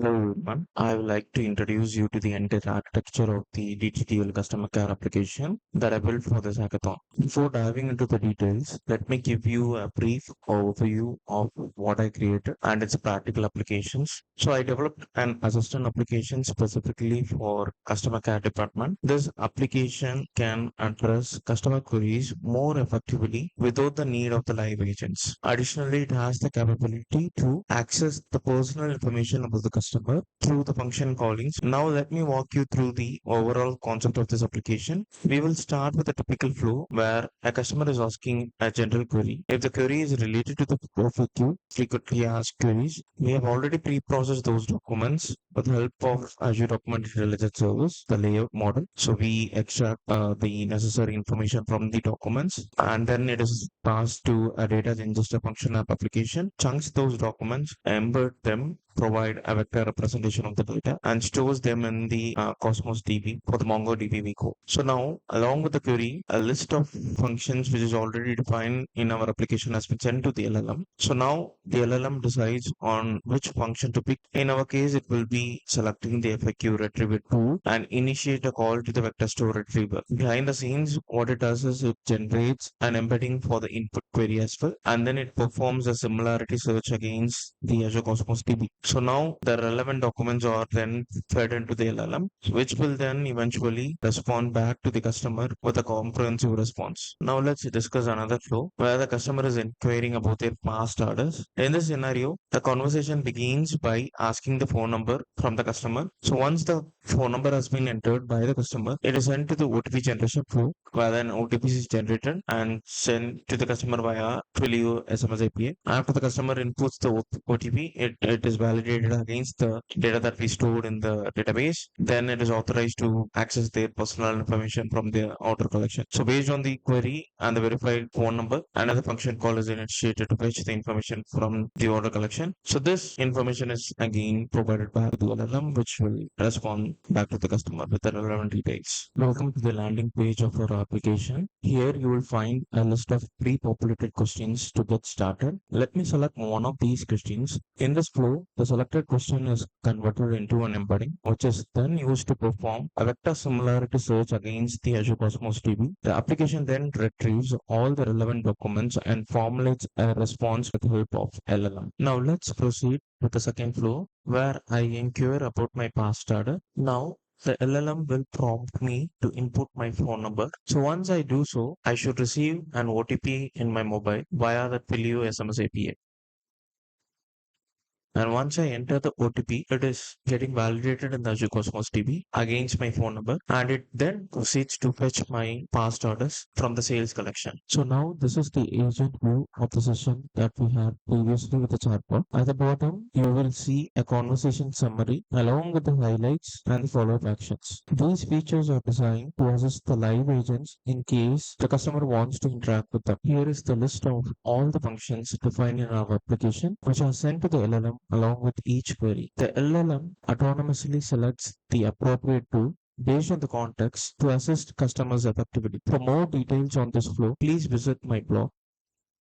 Hello everyone. I would like to introduce you to the entire architecture of the DTDL customer care application that I built for this hackathon. Before diving into the details, let me give you a brief overview of what I created and its practical applications. So I developed an assistant application specifically for customer care department. This application can address customer queries more effectively without the need of the live agents. Additionally, it has the capability to access the personal information about the customer through the function callings. Now let me walk you through the overall concept of this application. We will start with a typical flow where a customer is asking a general query. If the query is related to the FAQ, frequently asked queries, we have already pre-processed those documents with the help of Azure Document Intelligence Service, the layout model. So we extract the necessary information from the documents, and then it is passed to a data ingester function app application, chunks those documents, embed them, provide a vector representation of the data, and stores them in the Cosmos DB for the MongoDB we code. So now, along with the query, a list of functions which is already defined in our application has been sent to the LLM. So now the LLM decides on which function to pick. In our case, it will be selecting the FAQ retriever tool and initiate a call to the vector store retriever. Behind the scenes, what it does is it generates an embedding for the input query as well, and then it performs a similarity search against the Azure Cosmos DB. So now the relevant documents are then fed into the LLM, which will then eventually respond back to the customer with a comprehensive response. Now let's discuss another flow where the customer is inquiring about their past orders. In this scenario, the conversation begins by asking the phone number from the customer. So once the phone number has been entered by the customer, it is sent to the OTP generation flow where an OTP is generated and sent to the customer via Twilio SMS API. After the customer inputs the OTP, it is validated against the data that we stored in the database. Then it is authorized to access their personal information from the order collection. So based on the query and the verified phone number, another function call is initiated to fetch the information from the order collection. So this information is again provided by the LLM, which will respond back to the customer with the relevant details. Welcome to the landing page of our application. Here you will find a list of pre-populated questions to get started. Let me select one of these questions. In this flow, the selected question is converted into an embedding, which is then used to perform a vector similarity search against the Azure Cosmos DB. The application then retrieves all the relevant documents and formulates a response with the help of LLM. Now let's proceed with the second flow where I inquire about my past order. Now the LLM will prompt me to input my phone number. So once I do so, I should receive an OTP in my mobile via the Twilio SMS API. And once I enter the OTP, it is getting validated in the Azure Cosmos DB against my phone number, and it then proceeds to fetch my past orders from the sales collection. So now this is the agent view of the session that we had previously with the chatbot. At the bottom, you will see a conversation summary along with the highlights and the follow-up actions. These features are designed to assist the live agents in case the customer wants to interact with them. Here is the list of all the functions defined in our application, which are sent to the LLM along with each query. The LLM autonomously selects the appropriate tool based on the context to assist customers effectively. For more details on this flow, please visit my blog.